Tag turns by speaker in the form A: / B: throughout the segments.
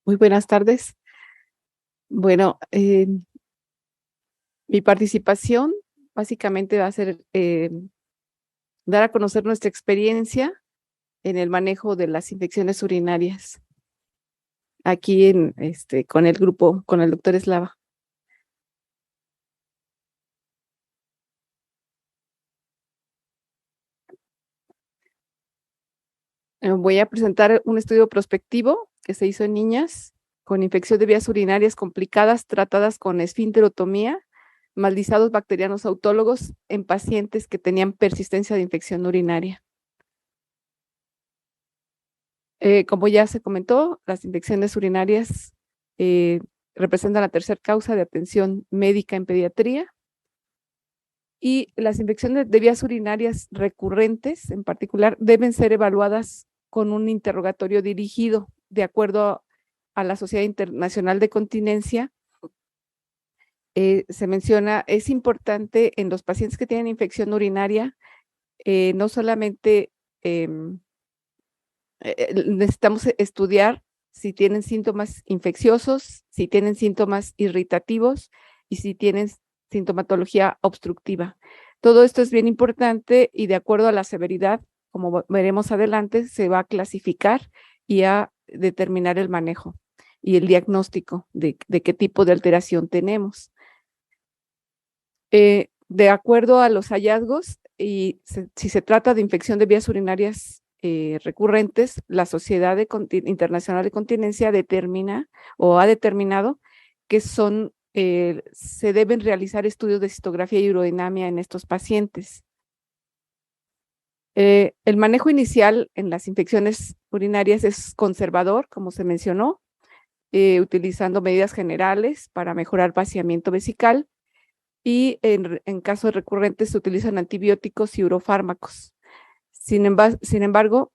A: Muy buenas tardes. Bueno, mi participación básicamente va a ser dar a conocer nuestra experiencia en el manejo de las infecciones urinarias aquí con el grupo, con el doctor Eslava. Voy a presentar un estudio prospectivo que se hizo en niñas con infección de vías urinarias complicadas tratadas con esfínterotomía, más lisados bacterianos autólogos en pacientes que tenían persistencia de infección urinaria. Como ya se comentó, las infecciones urinarias representan la tercera causa de atención médica en pediatría y las infecciones de vías urinarias recurrentes, en particular, deben ser evaluadas con un interrogatorio dirigido de acuerdo a la Sociedad Internacional de Continencia. Se menciona, es importante en los pacientes que tienen infección urinaria, no solamente necesitamos estudiar si tienen síntomas infecciosos, si tienen síntomas irritativos y si tienen sintomatología obstructiva. Todo esto es bien importante y de acuerdo a la severidad, como veremos adelante, se va a clasificar y a determinar el manejo y el diagnóstico de qué tipo de alteración tenemos. De acuerdo a los hallazgos, y si se trata de infección de vías urinarias recurrentes, la Sociedad Internacional de Continencia determina o ha determinado que se deben realizar estudios de citografía y urodinamia en estos pacientes. El manejo inicial en las infecciones urinarias es conservador, como se mencionó, utilizando medidas generales para mejorar vaciamiento vesical y en casos recurrentes se utilizan antibióticos y urofármacos. Sin embargo,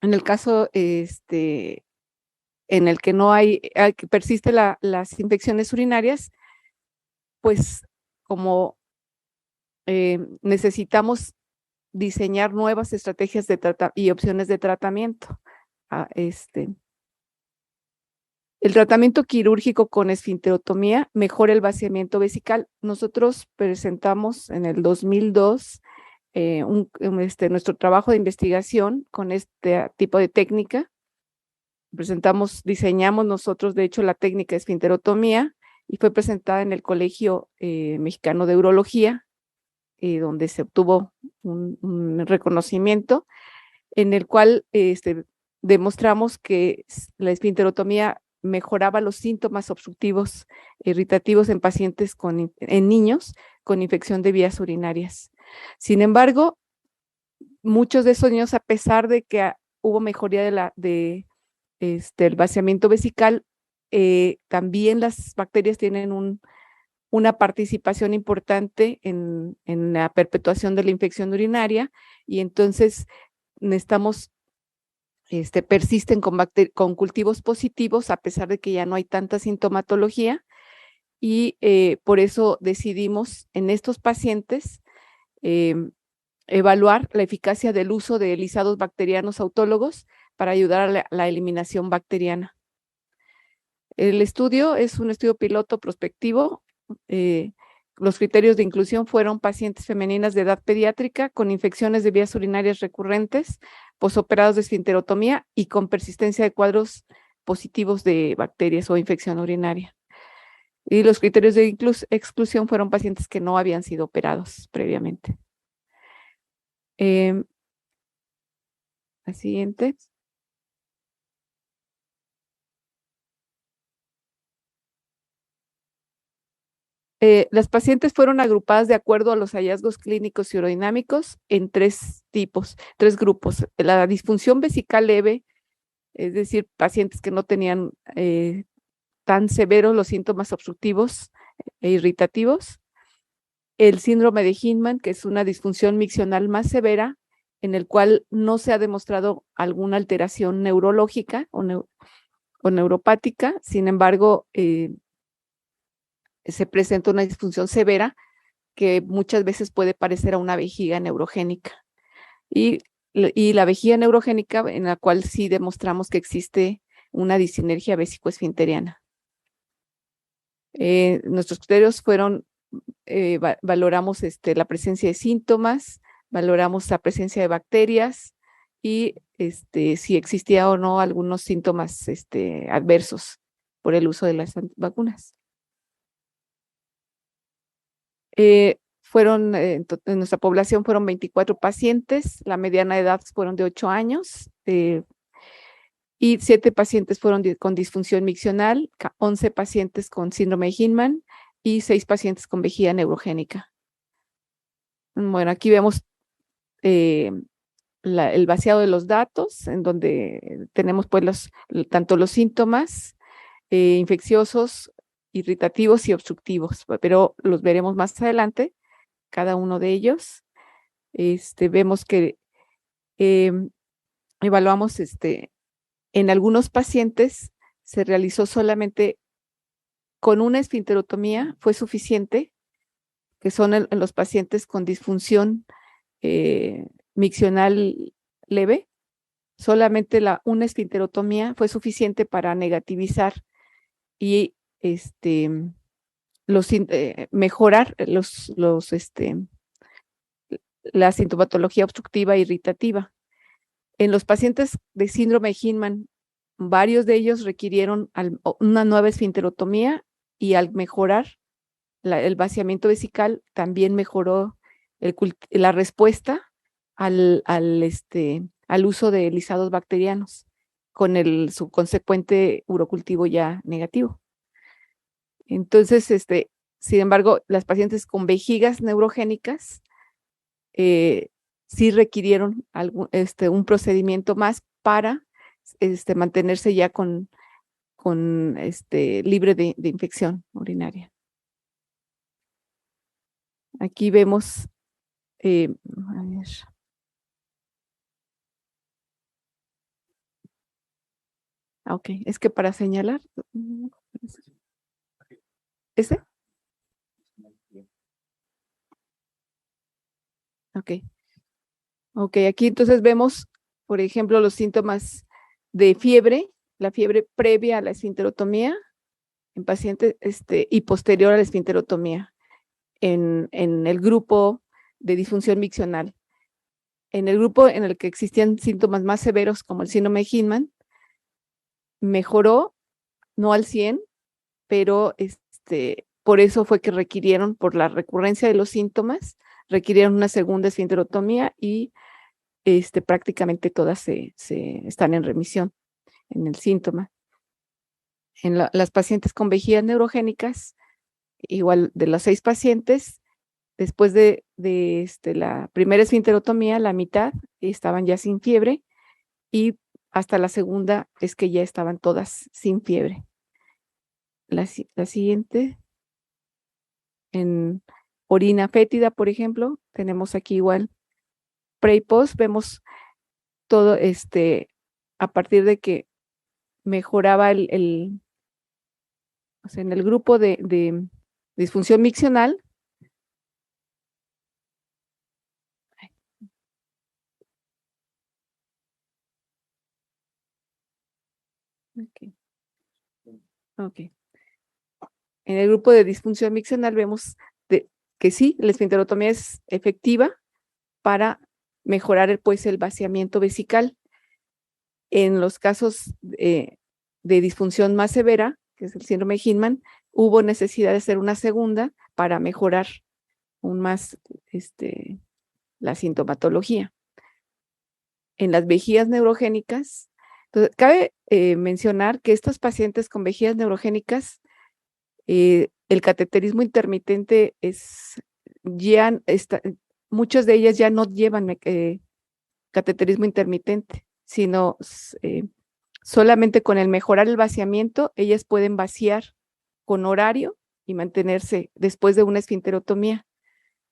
A: en el caso en el que no que persiste las infecciones urinarias, pues como necesitamos diseñar nuevas estrategias y opciones de tratamiento. El tratamiento quirúrgico con esfinterotomía mejora el vaciamiento vesical. Nosotros presentamos en el 2002 nuestro trabajo de investigación con este tipo de técnica. Diseñamos nosotros, de hecho, la técnica de esfinterotomía y fue presentada en el Colegio Mexicano de Urología, donde se obtuvo un reconocimiento en el cual demostramos que la esfinterotomía mejoraba los síntomas obstructivos irritativos en pacientes en niños con infección de vías urinarias. Sin embargo, muchos de esos niños, a pesar de que hubo mejoría el vaciamiento vesical, también las bacterias tienen una participación importante en la perpetuación de la infección urinaria y entonces persisten con cultivos positivos a pesar de que ya no hay tanta sintomatología y por eso decidimos en estos pacientes evaluar la eficacia del uso de lisados bacterianos autólogos para ayudar a la eliminación bacteriana. El estudio es un estudio piloto prospectivo. Los criterios de inclusión fueron pacientes femeninas de edad pediátrica con infecciones de vías urinarias recurrentes, posoperados de esfinterotomía y con persistencia de cuadros positivos de bacterias o infección urinaria. Y los criterios de exclusión fueron pacientes que no habían sido operados previamente. La siguiente. Las pacientes fueron agrupadas de acuerdo a los hallazgos clínicos y urodinamics en tres grupos. La disfunción vesical leve, es decir, pacientes que no tenían tan severos los síntomas obstructivos e irritativos. El síndrome de Hinman, que es una disfunción miccional más severa, en el cual no se ha demostrado alguna alteración neurológica o neuropática. Sin embargo, se presenta una disfunción severa que muchas veces puede parecer a una vejiga neurogénica. Y la vejiga neurogénica, en la cual sí demostramos que existe una disinergia vesicoesfinteriana. Nuestros criterios fueron, valoramos la presencia de síntomas, valoramos la presencia de bacterias y si existía o no algunos síntomas adversos por el uso de las vacunas. En nuestra población fueron 24 pacientes, la mediana edad fueron de 8 años, y 7 pacientes fueron con disfunción miccional, 11 pacientes con síndrome de Hinman y 6 pacientes con vejiga neurogénica. Bueno, aquí vemos el vaciado de los datos, en donde tenemos pues tanto los síntomas infecciosos, irritativos y obstructivos, pero los veremos más adelante, cada uno de ellos. Vemos que evaluamos en algunos pacientes se realizó solamente con una esfinterotomía, fue suficiente, que son en los pacientes con disfunción miccional leve. Solamente una esfinterotomía fue suficiente para negativizar y mejorar la sintomatología obstructiva e irritativa. En los pacientes de síndrome de Hinman, varios de ellos requirieron una nueva esfinterotomía y al mejorar el vaciamiento vesical también mejoró la respuesta al uso de lisados bacterianos con su consecuente urocultivo ya negativo. Entonces, sin embargo, las pacientes con vejigas neurogénicas sí requirieron un procedimiento más para mantenerse ya libre de infección urinaria. Aquí vemos, a ver. Ok, es que para señalar, ¿ese? Ok. Ok, aquí entonces vemos, por ejemplo, los síntomas de fiebre, la fiebre previa a la esfinterotomía en pacientes y posterior a la esfinterotomía en el grupo de disfunción miccional. En el grupo en el que existían síntomas más severos como el síndrome de Hinman, mejoró, no al 100, pero por eso fue que requirieron, por la recurrencia de los síntomas, requirieron una segunda esfinterotomía y prácticamente todas se están en remisión en el síntoma. En las pacientes con vejigas neurogénicas, igual de los 6 pacientes, después de la primera esfinterotomía, la mitad estaban ya sin fiebre y hasta la segunda es que ya estaban todas sin fiebre. La siguiente, en orina fétida, por ejemplo, tenemos aquí igual pre y post, vemos todo a partir de que mejoraba o sea, en el grupo de disfunción miccional. Okay. Okay. En el grupo de disfunción miccional vemos que sí, la esfinterotomía es efectiva para mejorar el vaciamiento vesical. En los casos de disfunción más severa, que es el síndrome de Hinman, hubo necesidad de hacer una segunda para mejorar aún más la sintomatología. En las vejigas neurogénicas, entonces, cabe mencionar que estos pacientes con vejigas neurogénicas, el cateterismo intermitente muchas de ellas ya no llevan cateterismo intermitente, sino solamente con el mejorar el vaciamiento, ellas pueden vaciar con horario y mantenerse después de una esfinterotomía.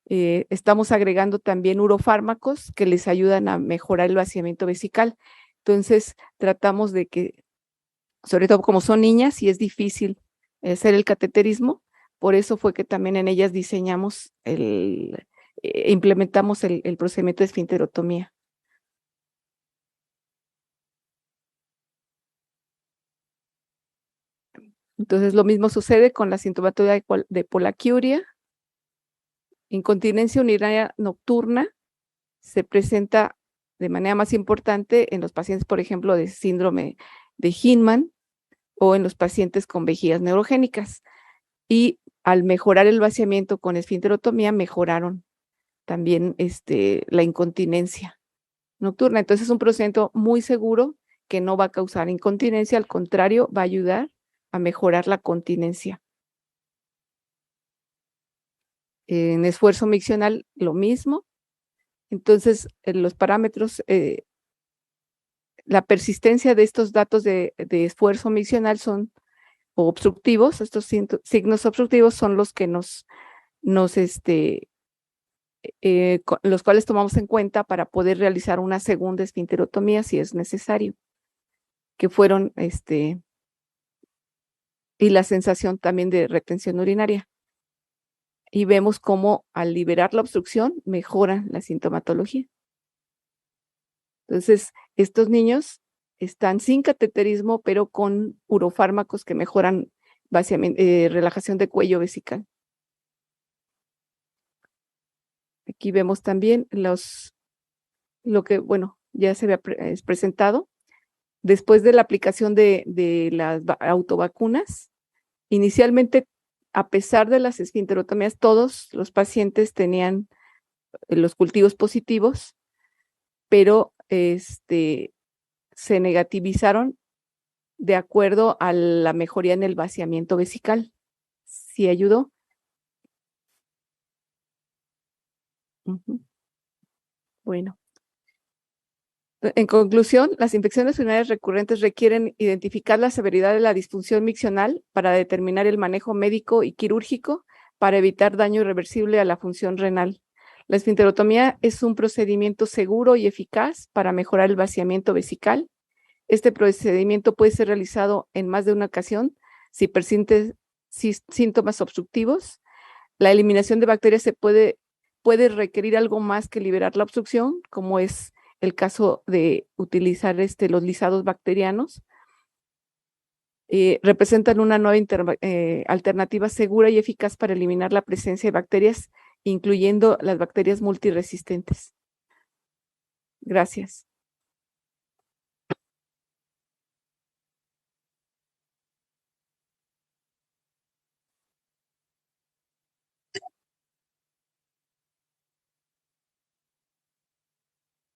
A: Estamos agregando también urofármacos que les ayudan a mejorar el vaciamiento vesical. Entonces, tratamos de que sobre todo como son niñas y es difícil hacer el cateterismo. Por eso fue que también en ellas diseñamos implementamos el procedimiento de esfinterotomía. Entonces, lo mismo sucede con la sintomatología de polaquiuria. Incontinencia urinaria nocturna se presenta de manera más importante en los pacientes, por ejemplo, de síndrome de Hinman o en los pacientes con vejigas neurogénicas. Y al mejorar el vaciamiento con esfinterotomía, mejoraron también la incontinencia nocturna. Entonces, es un procedimiento muy seguro que no va a causar incontinencia, al contrario, va a ayudar a mejorar la continencia. En esfuerzo miccional, lo mismo. Entonces, los parámetros, la persistencia de estos datos de esfuerzo miccional son obstructivos, estos signos obstructivos son los que los cuales tomamos en cuenta para poder realizar una segunda esfinterotomía si es necesario, que fueron, y la sensación también de retención urinaria. Y vemos cómo al liberar la obstrucción mejora la sintomatología. Entonces, estos niños están sin cateterismo, pero con urofármacos que mejoran relajación de cuello vesical. Aquí vemos también lo que, bueno, ya se había presentado. Después de la aplicación de las autovacunas, inicialmente, a pesar de las esfinterotomías, todos los pacientes tenían los cultivos positivos, pero se negativizaron de acuerdo a la mejoría en el vaciamiento vesical. ¿Sí ayudó? Bueno. En conclusión, las infecciones urinarias recurrentes requieren identificar la severidad de la disfunción miccional para determinar el manejo médico y quirúrgico para evitar daño irreversible a la función renal. La esfinterotomía es un procedimiento seguro y eficaz para mejorar el vaciamiento vesical. Este procedimiento puede ser realizado en más de una ocasión si persisten síntomas obstructivos. La eliminación de bacterias puede requerir algo más que liberar la obstrucción, como es el caso de utilizar los lisados bacterianos. Representan una nueva alternativa segura y eficaz para eliminar la presencia de bacterias, incluyendo las bacterias multiresistentes. Gracias.